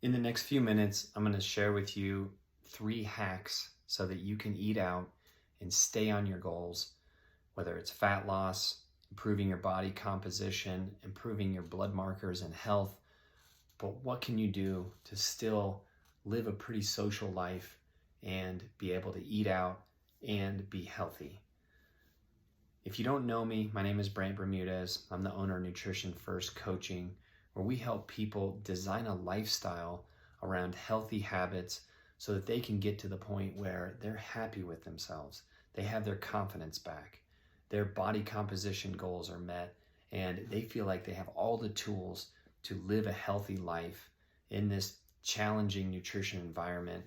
In the next few minutes, I'm going to share with you 3 hacks so that you can eat out and stay on your goals, whether it's fat loss, improving your body composition, improving your blood markers and health. But what can you do to still live a pretty social life and be able to eat out and be healthy? If you don't know me, my name is Brant Bermudez. I'm the owner of Nutrition First Coaching, where we help people design a lifestyle around healthy habits so that they can get to the point where they're happy with themselves. They have their confidence back. Their body composition goals are met, and they feel like they have all the tools to live a healthy life in this challenging nutrition environment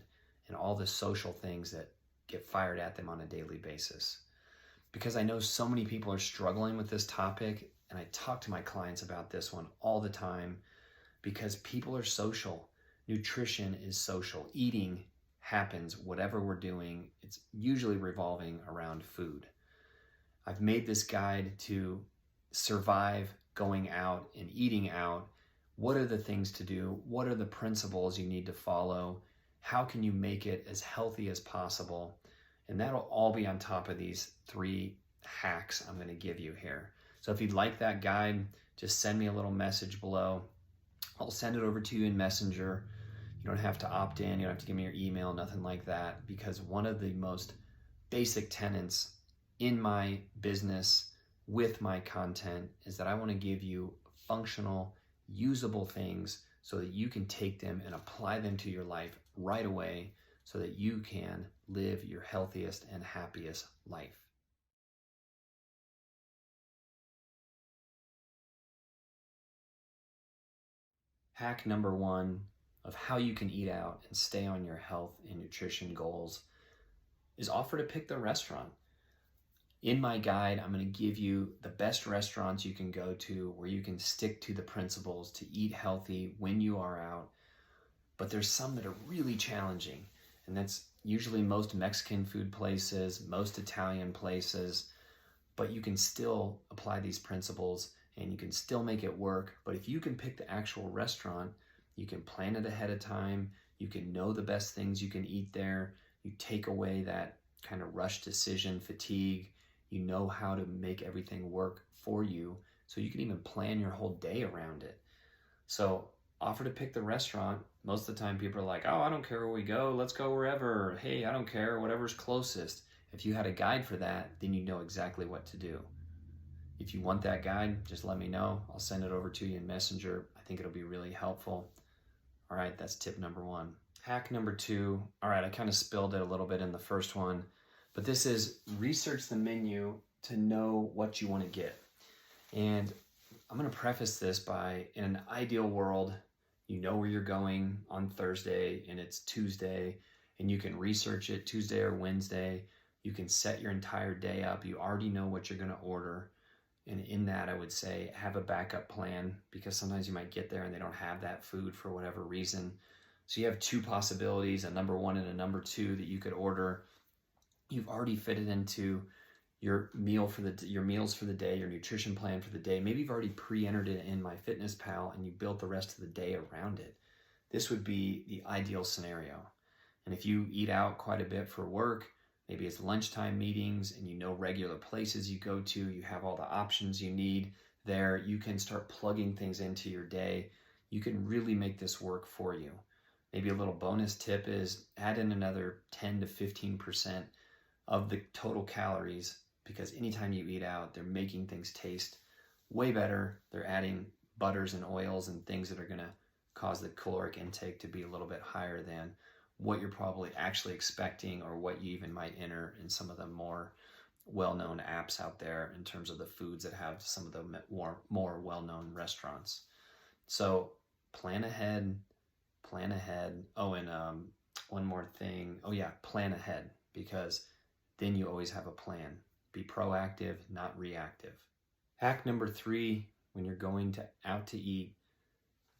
and all the social things that get fired at them on a daily basis. Because I know so many people are struggling with this topic, and I talk to my clients about this one all the time because people are social. Nutrition is social. Eating happens, whatever we're doing, it's usually revolving around food. I've made this guide to survive going out and eating out. What are the things to do? What are the principles you need to follow? How can you make it as healthy as possible? And that'll all be on top of these 3 hacks I'm going to give you here. So if you'd like that guide, just send me a little message below. I'll send it over to you in Messenger. You don't have to opt in. You don't have to give me your email, nothing like that. Because one of the most basic tenets in my business with my content is that I want to give you functional, usable things so that you can take them and apply them to your life right away so that you can live your healthiest and happiest life. Hack number 1 of how you can eat out and stay on your health and nutrition goals is offer to pick the restaurant. In my guide, I'm going to give you the best restaurants you can go to where you can stick to the principles to eat healthy when you are out. But there's some that are really challenging, and that's usually most Mexican food places, most Italian places, but you can still apply these principles and you can still make it work. But if you can pick the actual restaurant, you can plan it ahead of time, you can know the best things you can eat there, you take away that kind of rush decision fatigue, you know how to make everything work for you, so you can even plan your whole day around it. So offer to pick the restaurant. Most of the time people are like, oh, I don't care where we go, let's go wherever. Hey, I don't care, whatever's closest. If you had a guide for that, then you know exactly what to do. If you want that guide, just let me know. I'll send it over to you in Messenger. I think it'll be really helpful. All right, that's tip number 1. Hack number 2, all right, I kind of spilled it a little bit in the first one, but this is research the menu to know what you want to get. And I'm going to preface this by, in an ideal world, you know where you're going on Thursday and it's Tuesday, and you can research it Tuesday or Wednesday. You can set your entire day up. You already know what you're going to order. And in that, I would say have a backup plan, because sometimes you might get there and they don't have that food for whatever reason. So you have 2 possibilities, a number 1 and a number 2 that you could order. You've already fitted into your meals for the day, your nutrition plan for the day. Maybe you've already pre-entered it in MyFitnessPal and you built the rest of the day around it. This would be the ideal scenario. And if you eat out quite a bit for work, maybe it's lunchtime meetings and you know regular places you go to, you have all the options you need there, you can start plugging things into your day. You can really make this work for you. Maybe a little bonus tip is add in another 10 to 15% of the total calories, because anytime you eat out, they're making things taste way better. They're adding butters and oils and things that are going to cause the caloric intake to be a little bit higher than what you're probably actually expecting, or what you even might enter in some of the more well-known apps out there in terms of the foods that have some of the more well-known restaurants. So plan ahead. Oh, and one more thing. Oh yeah, plan ahead, because then you always have a plan. Be proactive, not reactive. Hack number 3, when you're going out to eat,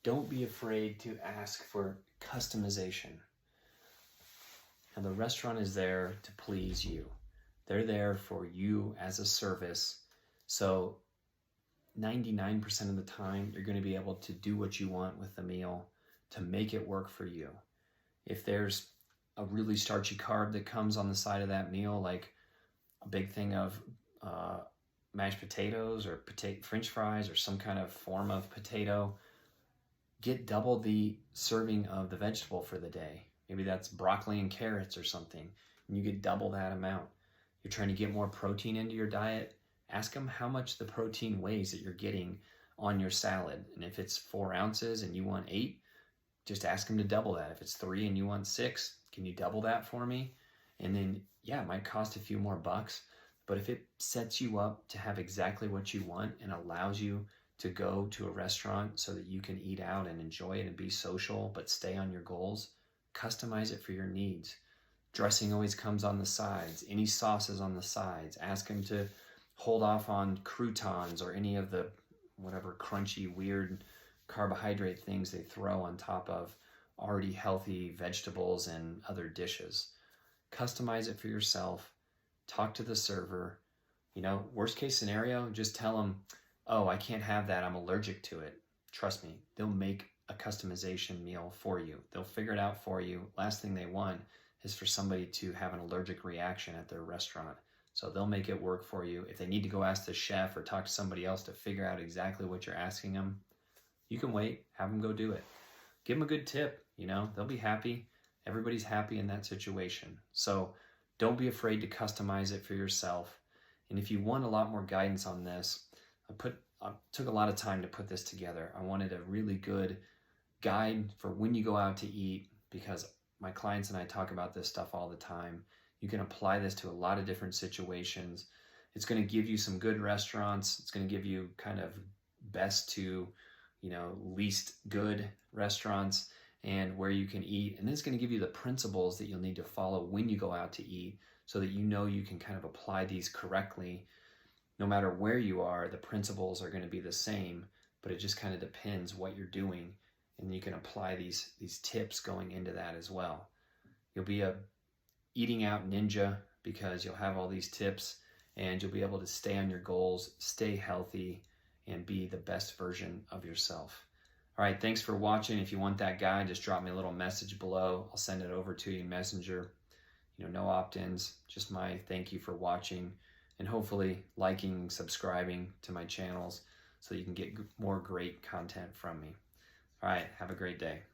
don't be afraid to ask for customization. And the restaurant is there to please you. They're there for you as a service. So 99% of the time, you're going to be able to do what you want with the meal. to make it work for you. If there's a really starchy carb that comes on the side of that meal, like a big thing of mashed potatoes or French fries or some kind of form of potato, get double the serving of the vegetable for the day. Maybe that's broccoli and carrots or something, and you get double that amount. You're trying to get more protein into your diet, ask them how much the protein weighs that you're getting on your salad. And if it's 4 ounces and you want 8, just ask them to double that. If it's 3 and you want 6, can you double that for me? And then, yeah, it might cost a few more bucks, but if it sets you up to have exactly what you want and allows you to go to a restaurant so that you can eat out and enjoy it and be social, but stay on your goals, customize it for your needs. Dressing always comes on the sides. Any sauces on the sides. Ask them to hold off on croutons or any of the whatever crunchy, weird carbohydrate things they throw on top of already healthy vegetables and other dishes. Customize it for yourself. Talk to the server. Worst case scenario, just tell them, oh, I can't have that. I'm allergic to it. Trust me, they'll make a customization meal for you. They'll figure it out for you. Last thing they want is for somebody to have an allergic reaction at their restaurant. So they'll make it work for you. If they need to go ask the chef or talk to somebody else to figure out exactly what you're asking them, you can wait, have them go do it. Give them a good tip, they'll be happy. Everybody's happy in that situation. So don't be afraid to customize it for yourself. And if you want a lot more guidance on this, I took a lot of time to put this together. I wanted a really good guide for when you go out to eat, because my clients and I talk about this stuff all the time. You can apply this to a lot of different situations. It's going to give you some good restaurants. It's going to give you kind of best to, least good restaurants and where you can eat. And then it's going to give you the principles that you'll need to follow when you go out to eat so that you can kind of apply these correctly. No matter where you are, the principles are going to be the same, but it just kind of depends what you're doing. And you can apply these tips going into that as well. You'll be a eating out ninja because you'll have all these tips and you'll be able to stay on your goals, stay healthy, and be the best version of yourself. All right, thanks for watching. If you want that guide, just drop me a little message below. I'll send it over to you in Messenger. No opt-ins, just my thank you for watching and hopefully liking, subscribing to my channels so you can get more great content from me. All right, have a great day.